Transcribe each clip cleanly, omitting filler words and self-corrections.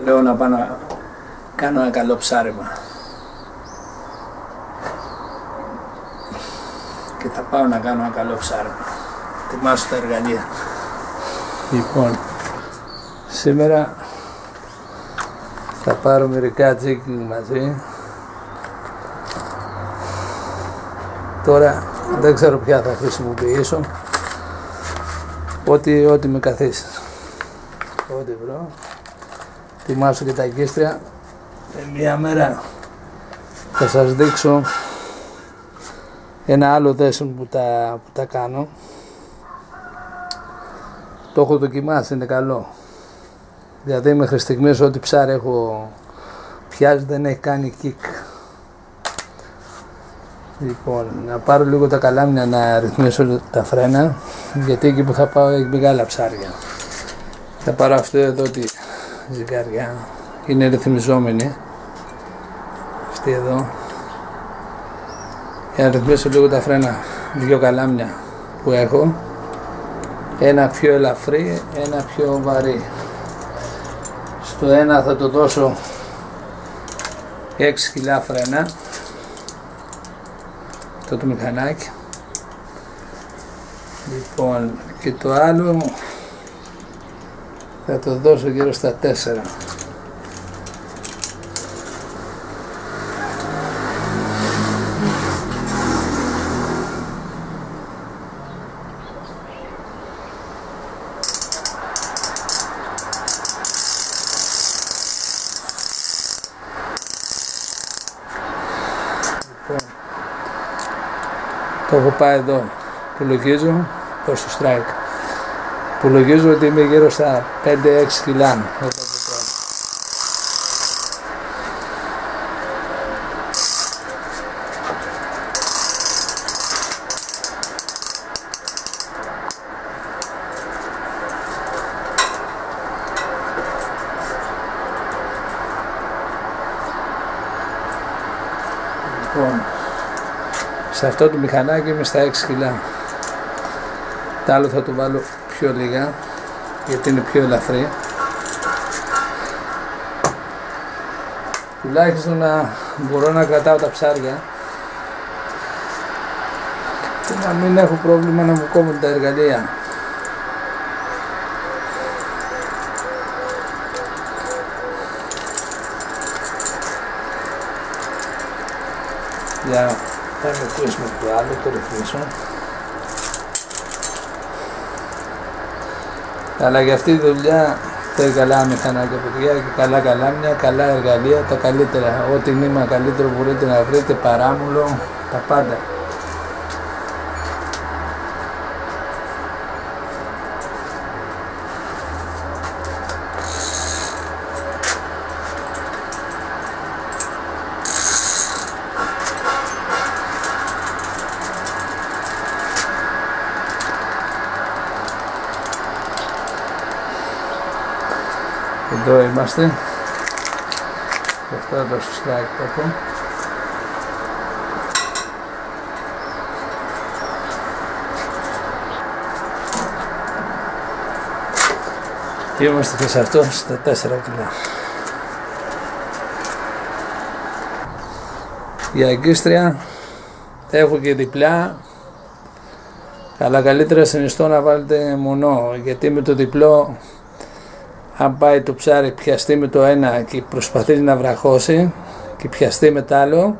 λέω να πάω να κάνω ένα καλό ψάρεμα. Και θα πάω να κάνω ένα καλό ψάρεμα. Ετοιμάσω τα εργαλεία. Λοιπόν, σήμερα θα πάρω μερικά jigging μαζί. Τώρα δεν ξέρω ποια θα χρησιμοποιήσω. Ό,τι με καθίσεις. Ό,τι βρω. Ετοιμάσω και τα αγκίστρια. Μια μέρα θα σας δείξω ένα άλλο δέσιμο που τα κάνω. Το έχω δοκιμάσει, είναι καλό. Δηλαδή μέχρι στιγμής ό,τι ψάρι έχω πιάσει δεν έχει κάνει κικ. Λοιπόν, να πάρω λίγο τα καλάμια να ρυθμίσω τα φρένα, γιατί εκεί που θα πάω έχει μεγάλα ψάρια. Θα πάρω αυτό εδώ τη ζυγαριά, είναι ρυθμιζόμενη. Αυτή εδώ. Για να ρυθμίσω λίγο τα φρένα, δύο καλάμια που έχω. Ένα πιο ελαφρύ, ένα πιο βαρύ. Στο ένα θα το δώσω 6 κιλά φρένα. Αυτό το μηχανάκι. Λοιπόν, και το άλλο θα το δώσω γύρω στα 4. Το έχω πάει εδώ, υπολογίζω προς το strike. Υπολογίζω ότι είμαι γύρω στα 5-6 κιλά. Λοιπόν, σε αυτό το μηχανάκι είμαι στα 6 κιλά. Το άλλο θα το βάλω πιο λίγα, γιατί είναι πιο ελαφρύ. Τουλάχιστον να μπορώ να κρατάω τα ψάρια και να μην έχω πρόβλημα να μου κόβουν τα εργαλεία. Για θα με κλείσουμε το άλλο, το ρυθμίσω. Αλλά για αυτή τη δουλειά θέλει καλά μηχανάκια, παιδιά, και καλά καλάμια, καλά εργαλεία, τα καλύτερα. Ό,τι νήμα καλύτερο μπορείτε να βρείτε, παράμουλο, τα πάντα. Εδώ είμαστε. Αυτό εδώ στο strike το έχω. Είμαστε και σε αυτό στα 4 κιλά. Για αγκίστρια έχω και διπλά. Αλλά καλύτερα συνιστώ να βάλετε μονό, γιατί με το διπλό, αν πάει το ψάρι πιαστεί με το ένα και προσπαθεί να βραχώσει και πιαστεί με το άλλο,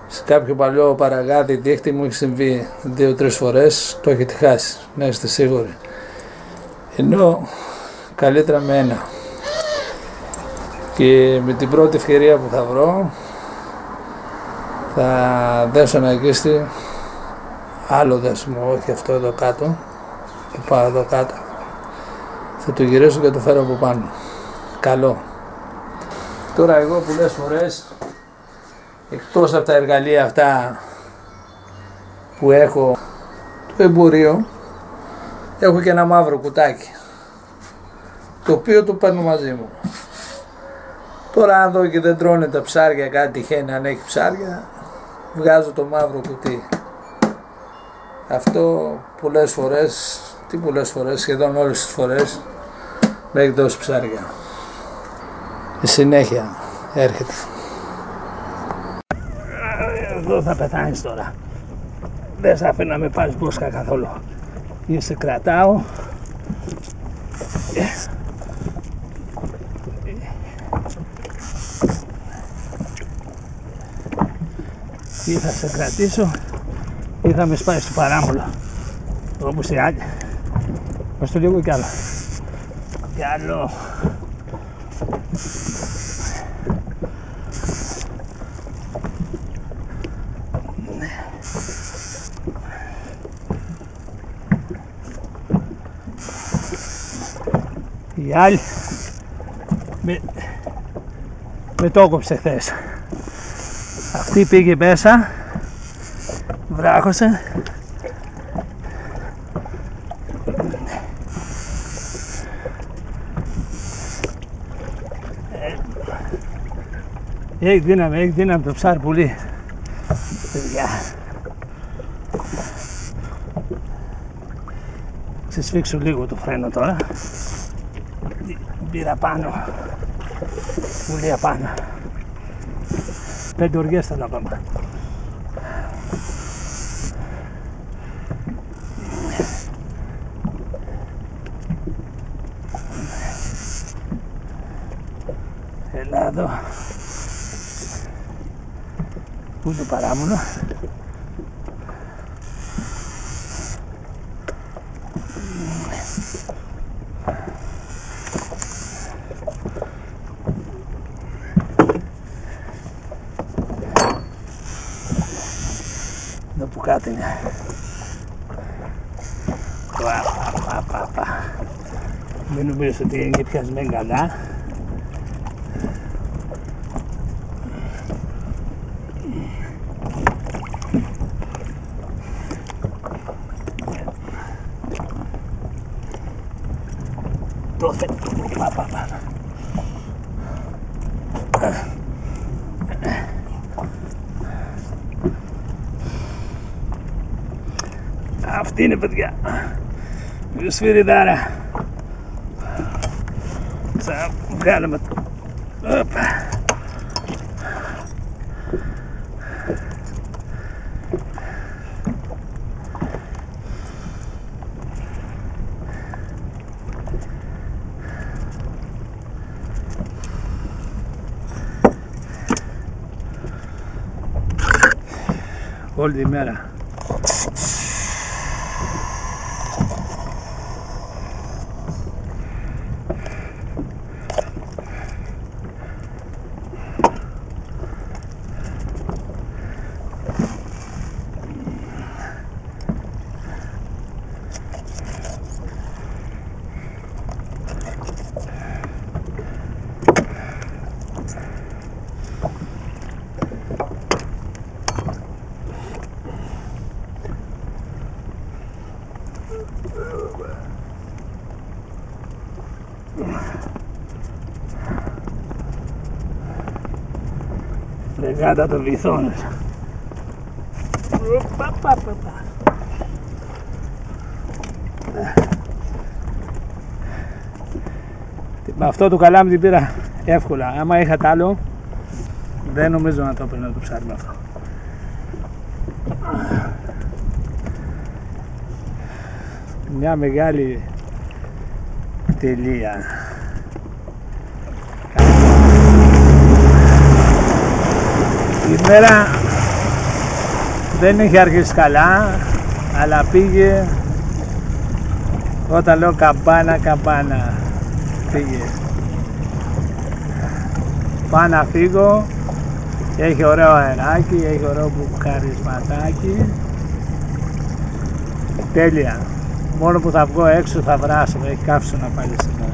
σε κάποιο παλιό παραγάδι δίχτυ μου έχει συμβεί 2-3 φορές, το έχετε χάσει, να είστε σίγουροι. Ενώ καλύτερα με ένα. Και με την πρώτη ευκαιρία που θα βρω θα δέσω ένα αγκίστη, άλλο δέσιμο, όχι αυτό εδώ κάτω, το πάω εδώ κάτω. Θα το γυρίσω και το φέρω από πάνω. Καλό. Τώρα εγώ πολλές φορές, εκτός από τα εργαλεία αυτά που έχω το εμπορίο, έχω και ένα μαύρο κουτάκι, το οποίο το παίρνω μαζί μου. Τώρα αν δω και δεν τρώνε τα ψάρια, κάτι τυχαίνει, αν έχει ψάρια, βγάζω το μαύρο κουτί. Αυτό πολλές φορές, σχεδόν όλες τις φορές, με έχει δώσει ψάρια. η συνέχεια έρχεται. Εδώ θα πεθάνεις τώρα. Δεν σε αφήνω να με πάρεις μπόσκα καθόλου. Ή σε κρατάω ή θα σε κρατήσω ή θα με σπάει στο παράμολο όπως οι άλλοι. Πας το λίγο κι άλλο. Κι άλλο. Η άλλη με το κόψε χθες. Αυτή πήγε μέσα, βράχωσε. Έχει δύναμη το ψάρι πολύ. Παιδιά. Ξεσφίξω λίγο το φρένο τώρα. Πήρα πάνω. Πολύ απάνω. 5 οργές θέλω ακόμα. Έλα εδώ. Πού είναι το παράμονο. Εδώ που κάτω είναι. Μην νομίζεις ότι είναι και πιασμένη καλά. Τότε, αυτή είναι, παιδιά, η σφυριδάρα. Θα βγάλουμε. Όλη τη μέρα. Φρεγάτα των βυθών. Με αυτό το καλάμι την πήρα εύκολα. Άμα είχα τ' άλλο, δεν νομίζω να το έπαιρνα το ψάρι με αυτό. Μια μεγάλη τελεία. Η μέρα δεν είχε αρχίσει καλά, αλλά πήγε, όταν λέω καμπάνα, πήγε. Πάω να φύγω, έχει ωραίο αεράκι, έχει ωραίο μπουκαρισματάκι. Τέλεια. Μόνο που θα βγω έξω θα βράσω, έχει καύσωνα πάλι σήμερα.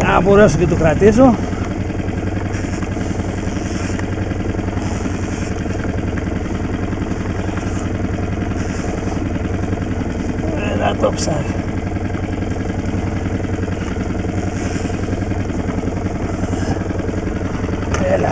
Να μπορέσω και το κρατήσω. Έλα το ψάρι. Έλα,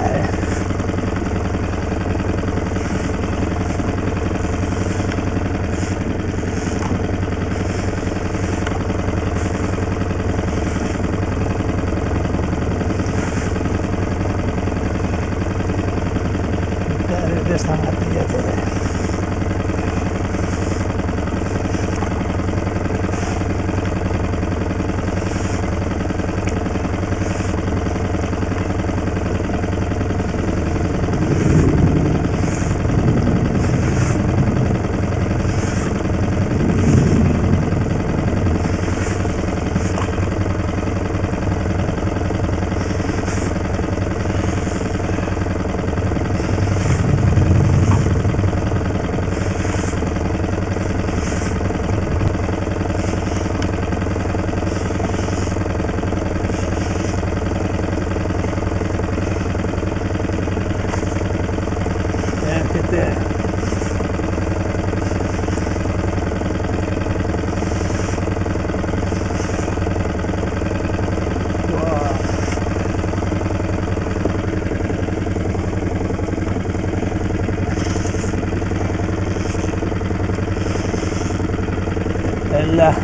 Έλα.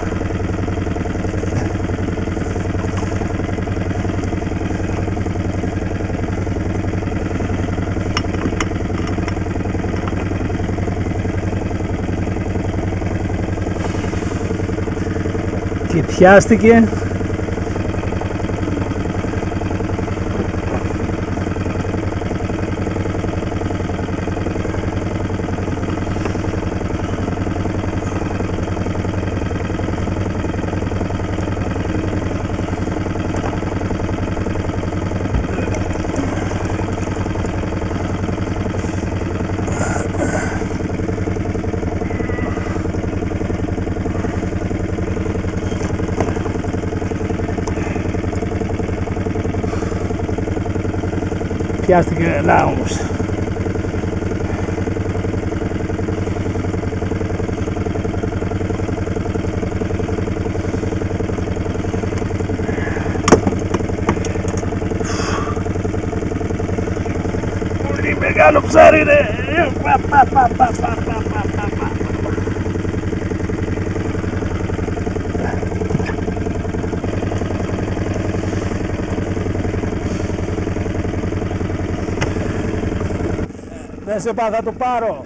Και πιάστηκε. Πιάστηκε ελά όμως. Πολύ μεγάλο ψάρι ρε. Δεν σε πάω, θα το πάρω.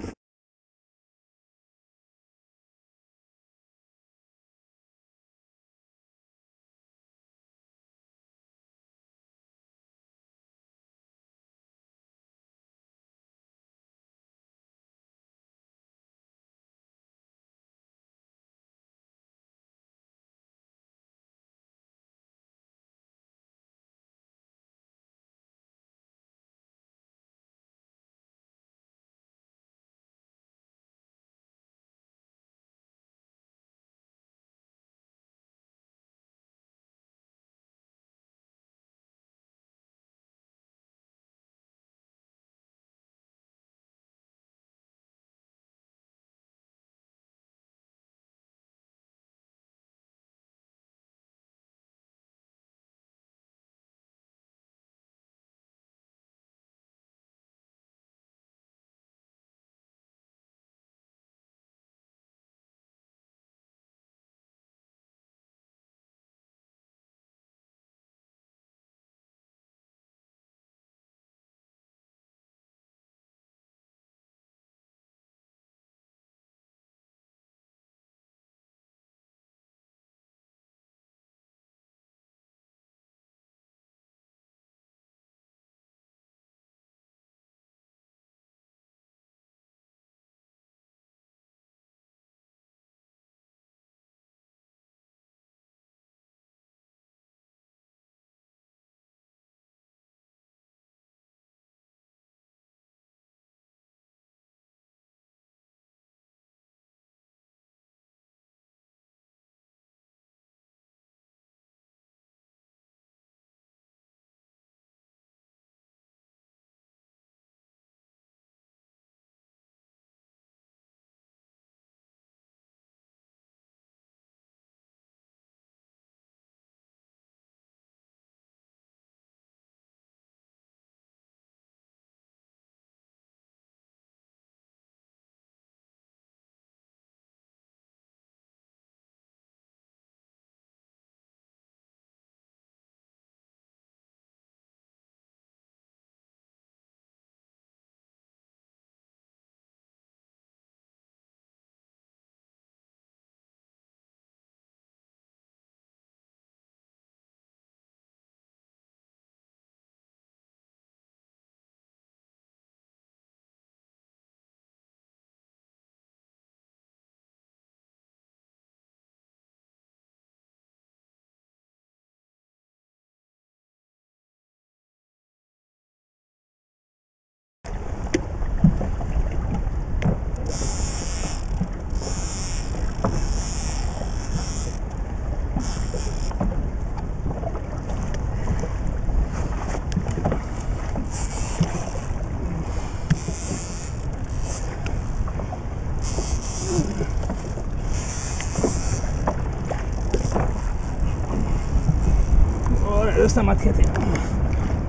Δεν σταματιέται.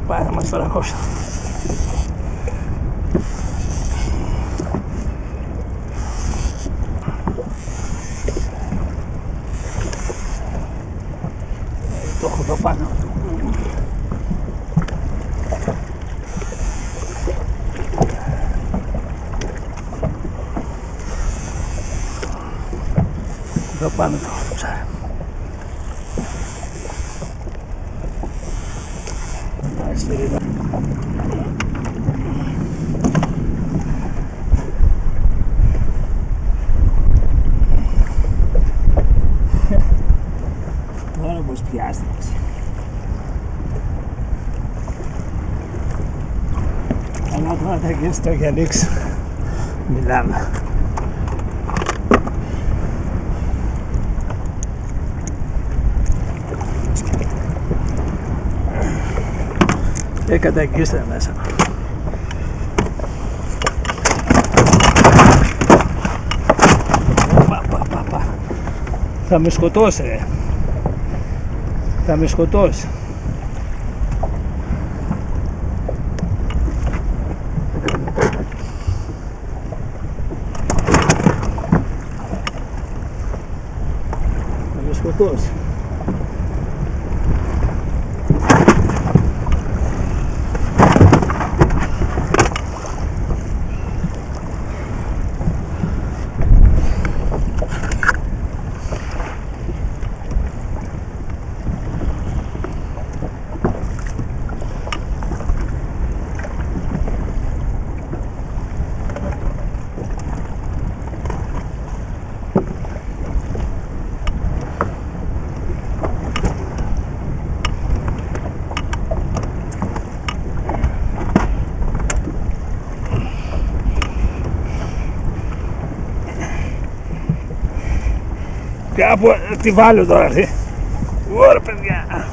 Πάει, θα μας τραχώσει. εδώ πάνω. Εδώ πάνω το ψάρι. Τώρα πως πιάστηκες. Αλλά τώρα τα και στο για λήξει. Μιλάμε. Καταγγίστε μέσα. Θα με σκοτώσει ρε. Θα με σκοτώσει. Θα με σκοτώσει. Κάπου τη βάλω τώρα, ωραία παιδιά.